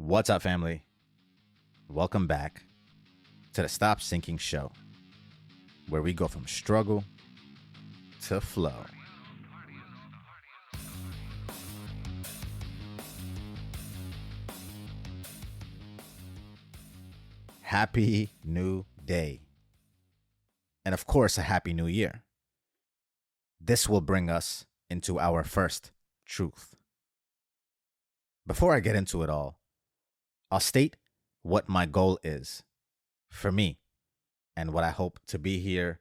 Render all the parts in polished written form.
What's up, family? Welcome back to the Stop Sinking Show, where we go from struggle to flow. Happy New Day. And of course, a Happy New Year. This will bring us into our first truth. Before I get into it all, I'll state what my goal is for me and what I hope to be here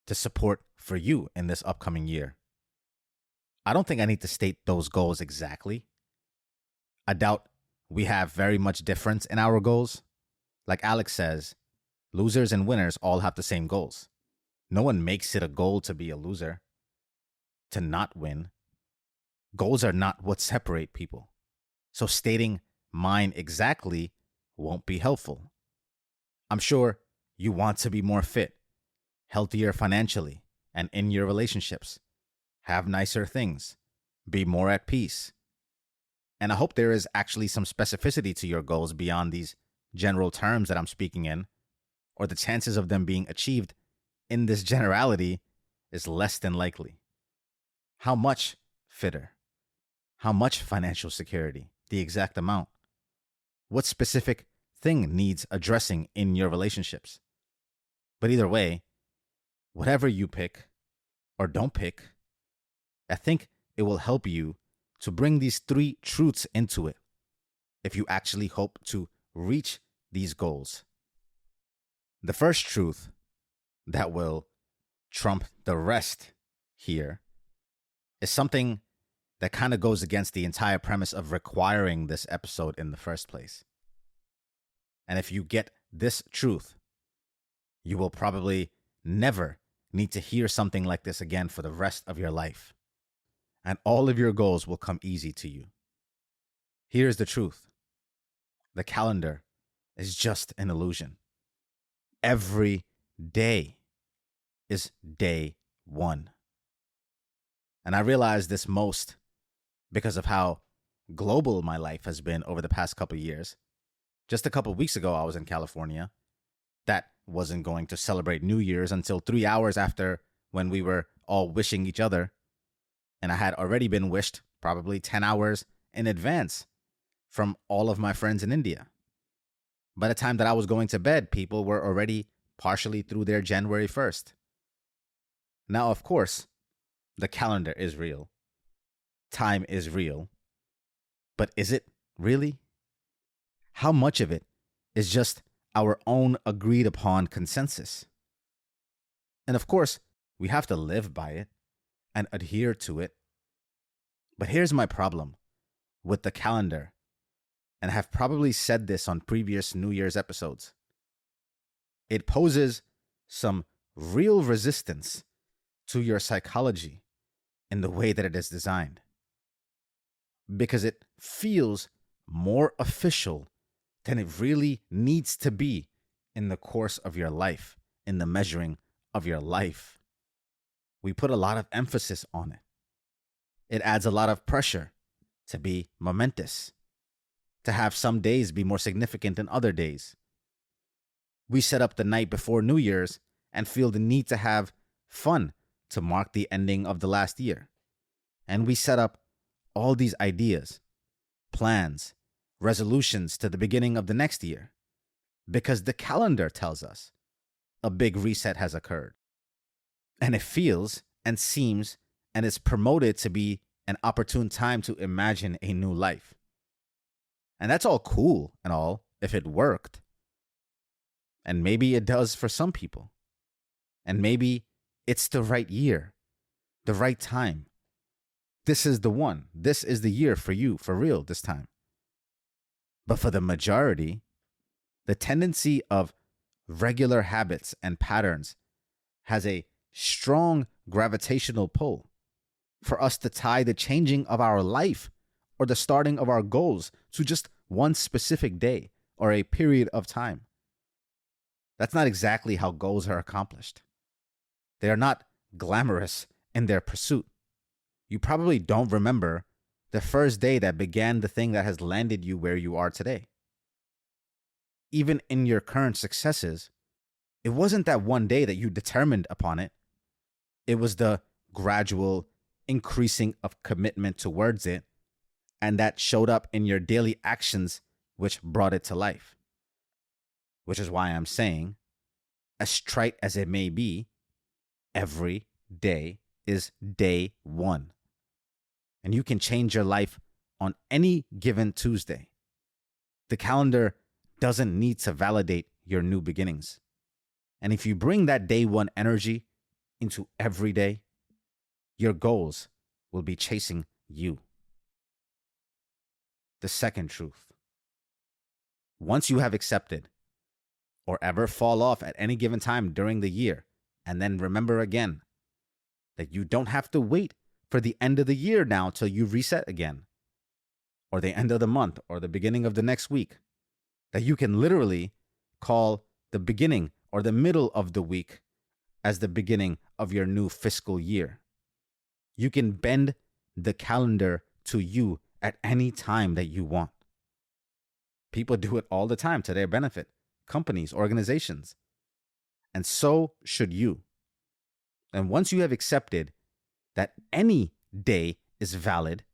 to support for you in this upcoming year. I don't think I need to state those goals exactly. I doubt we have very much difference in our goals. Like Alex says, losers and winners all have the same goals. No one makes it a goal to be a loser, to not win. Goals are not what separate people. So stating mine exactly won't be helpful. I'm sure you want to be more fit, healthier financially, and in your relationships, have nicer things, be more at peace. And I hope there is actually some specificity to your goals beyond these general terms that I'm speaking in, or the chances of them being achieved in this generality is less than likely. How much fitter? How much financial security? The exact amount? What specific thing needs addressing in your relationships? But either way, whatever you pick or don't pick, I think it will help you to bring these three truths into it if you actually hope to reach these goals. The first truth that will trump the rest here is something that kind of goes against the entire premise of requiring this episode in the first place. And if you get this truth, you will probably never need to hear something like this again for the rest of your life. And all of your goals will come easy to you. Here's the truth. The calendar is just an illusion. Every day is day one. And I realize this most because of how global my life has been over the past couple of years. Just a couple of weeks ago, I was in California. That wasn't going to celebrate New Year's until 3 hours after when we were all wishing each other. And I had already been wished probably 10 hours in advance from all of my friends in India. By the time that I was going to bed, people were already partially through their January 1st. Now, of course, the calendar is real. Time is real. But is it really? How much of it is just our own agreed upon consensus? And of course, we have to live by it and adhere to it. But here's my problem with the calendar, and I have probably said this on previous New Year's episodes. It poses some real resistance to your psychology in the way that it is designed, because it feels more official than it really needs to be in the course of your life, in the measuring of your life. We put a lot of emphasis on it. It adds a lot of pressure to be momentous, to have some days be more significant than other days. We set up the night before New Year's and feel the need to have fun to mark the ending of the last year. And we set up all these ideas, plans, resolutions to the beginning of the next year, because the calendar tells us a big reset has occurred. And it feels and seems and is promoted to be an opportune time to imagine a new life. And that's all cool and all if it worked. And maybe it does for some people. And maybe it's the right year, the right time. This is the one. This is the year for you, for real, this time. But for the majority, the tendency of regular habits and patterns has a strong gravitational pull for us to tie the changing of our life or the starting of our goals to just one specific day or a period of time. That's not exactly how goals are accomplished. They are not glamorous in their pursuit. You probably don't remember The first day that began the thing that has landed you where you are today. Even in your current successes, it wasn't that one day that you determined upon it. It was the gradual increasing of commitment towards it, and that showed up in your daily actions, which brought it to life. Which is why I'm saying, as trite as it may be, every day is day one. And you can change your life on any given Tuesday. The calendar doesn't need to validate your new beginnings. And if you bring that day one energy into every day, your goals will be chasing you. The second truth. Once you have accepted or ever fall off at any given time during the year, and then remember again that you don't have to wait for the end of the year now till you reset again, or the end of the month, or the beginning of the next week, that you can literally call the beginning or the middle of the week as the beginning of your new fiscal year. You can bend the calendar to you at any time that you want. People do it all the time to their benefit, companies, organizations. And so should you. And once you have accepted that any day is valid,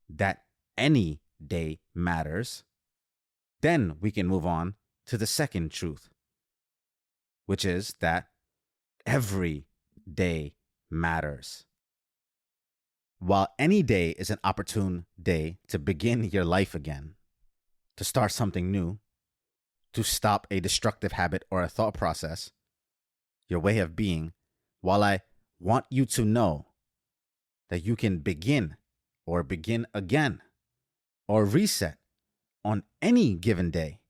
that any day matters, then we can move on to the second truth, which is that every day matters. While any day is an opportune day to begin your life again, to start something new, to stop a destructive habit or a thought process, your way of being, while I want you to know that you can begin or begin again or reset on any given day,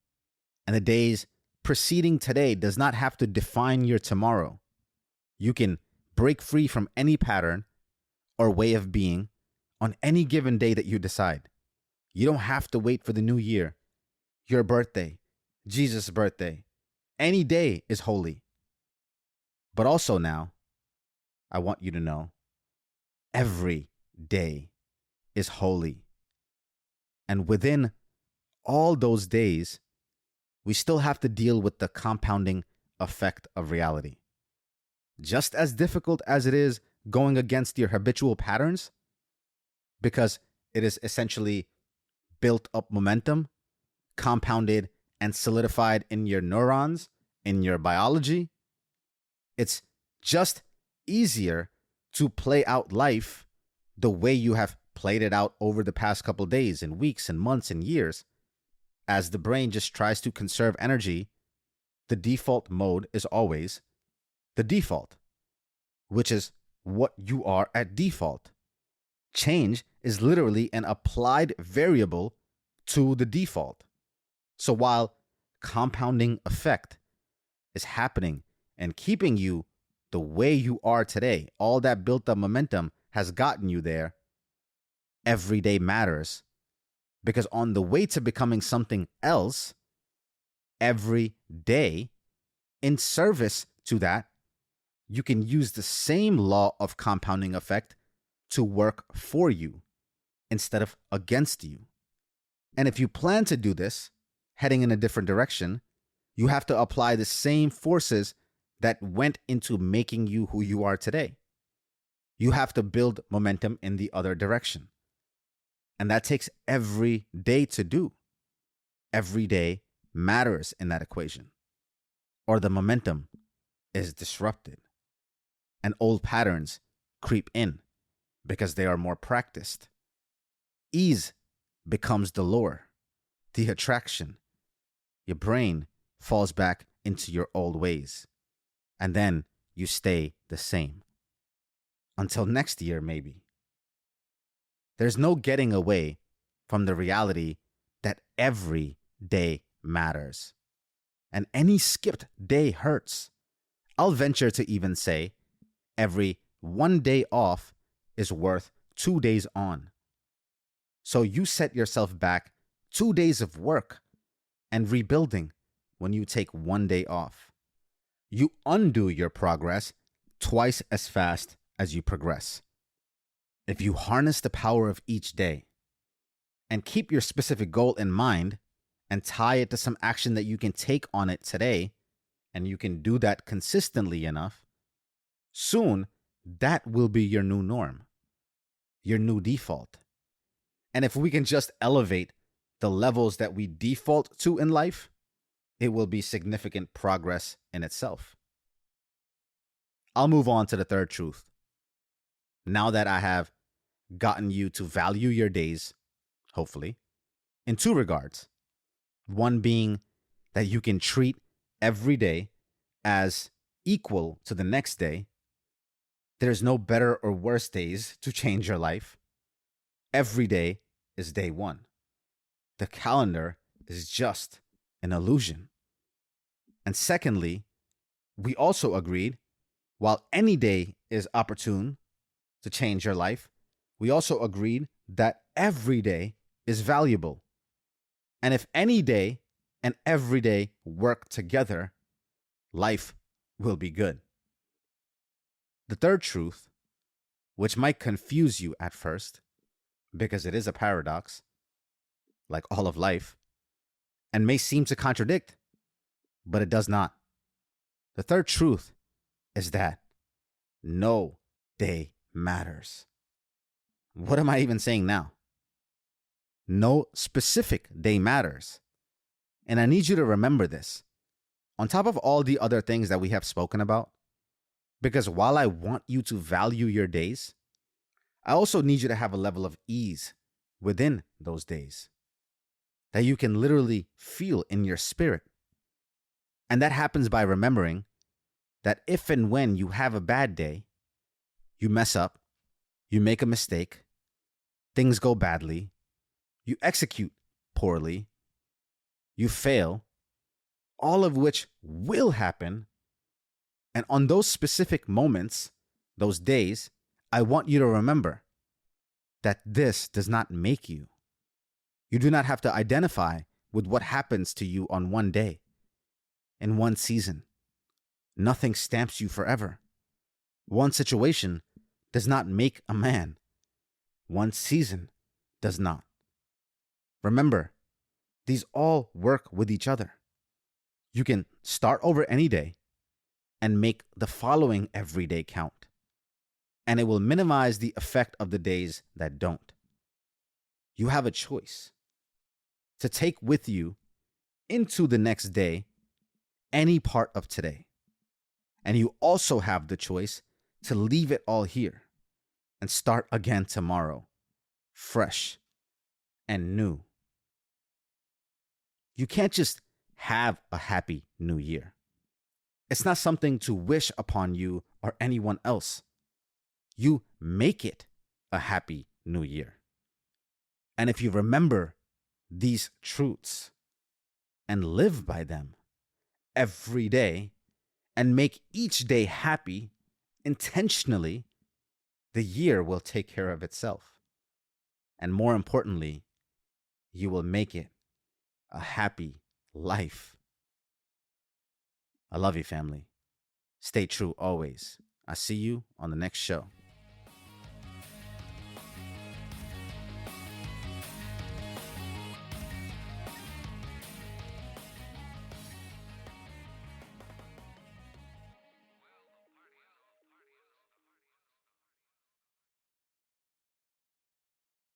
and the days preceding today does not have to define your tomorrow. You can break free from any pattern or way of being on any given day that you decide. You don't have to wait for the new year, your birthday, Jesus' birthday. Any day is holy. But also now, I want you to know, every day is holy. And within all those days, we still have to deal with the compounding effect of reality. Just as difficult as it is going against your habitual patterns, because it is essentially built up momentum, compounded and solidified in your neurons, in your biology, it's just easier to play out life the way you have played it out over the past couple days and weeks and months and years. As the brain just tries to conserve energy, the default mode is always the default, which is what you are at default. Change is literally an applied variable to the default. So while compounding effect is happening and keeping you the way you are today, all that built up momentum has gotten you there, every day matters. Because on the way to becoming something else, every day, in service to that, you can use the same law of compounding effect to work for you instead of against you. And if you plan to do this, heading in a different direction, you have to apply the same forces that went into making you who you are today. You have to build momentum in the other direction. And that takes every day to do. Every day matters in that equation, or the momentum is disrupted and old patterns creep in because they are more practiced. Ease becomes the lure, the attraction. Your brain falls back into your old ways, and then you stay the same. Until next year, maybe. There's no getting away from the reality that every day matters. And any skipped day hurts. I'll venture to even say every one day off is worth 2 days on. So you set yourself back 2 days of work and rebuilding when you take 1 day off. You undo your progress twice as fast as you progress. If you harness the power of each day and keep your specific goal in mind and tie it to some action that you can take on it today, and you can do that consistently enough, soon that will be your new norm, your new default. And if we can just elevate the levels that we default to in life, it will be significant progress in itself. I'll move on to the third truth. Now that I have gotten you to value your days, hopefully, in two regards. One being that you can treat every day as equal to the next day. There's no better or worse days to change your life. Every day is day one. The calendar is just an illusion. And secondly, we also agreed, while any day is opportune to change your life, we also agreed that every day is valuable. And if any day and every day work together, life will be good. The third truth, which might confuse you at first, because it is a paradox, like all of life, and may seem to contradict, but it does not. The third truth is that no day matters. What am I even saying now? No specific day matters. And I need you to remember this, on top of all the other things that we have spoken about, because while I want you to value your days, I also need you to have a level of ease within those days that you can literally feel in your spirit. And that happens by remembering that if and when you have a bad day, you mess up, you make a mistake, things go badly, you execute poorly, you fail, all of which will happen. And on those specific moments, those days, I want you to remember that this does not make you. You do not have to identify with what happens to you on one day, in one season. Nothing stamps you forever. One situation does not make a man. One season does not. Remember, these all work with each other. You can start over any day and make the following every day count. And it will minimize the effect of the days that don't. You have a choice to take with you into the next day any part of today. And you also have the choice to leave it all here and start again tomorrow, fresh and new. You can't just have a happy new year. It's not something to wish upon you or anyone else. You make it a happy new year. And if you remember these truths and live by them every day and make each day happy intentionally, the year will take care of itself. And more importantly, you will make it a happy life. I love you, family. Stay true always. I see you on the next show.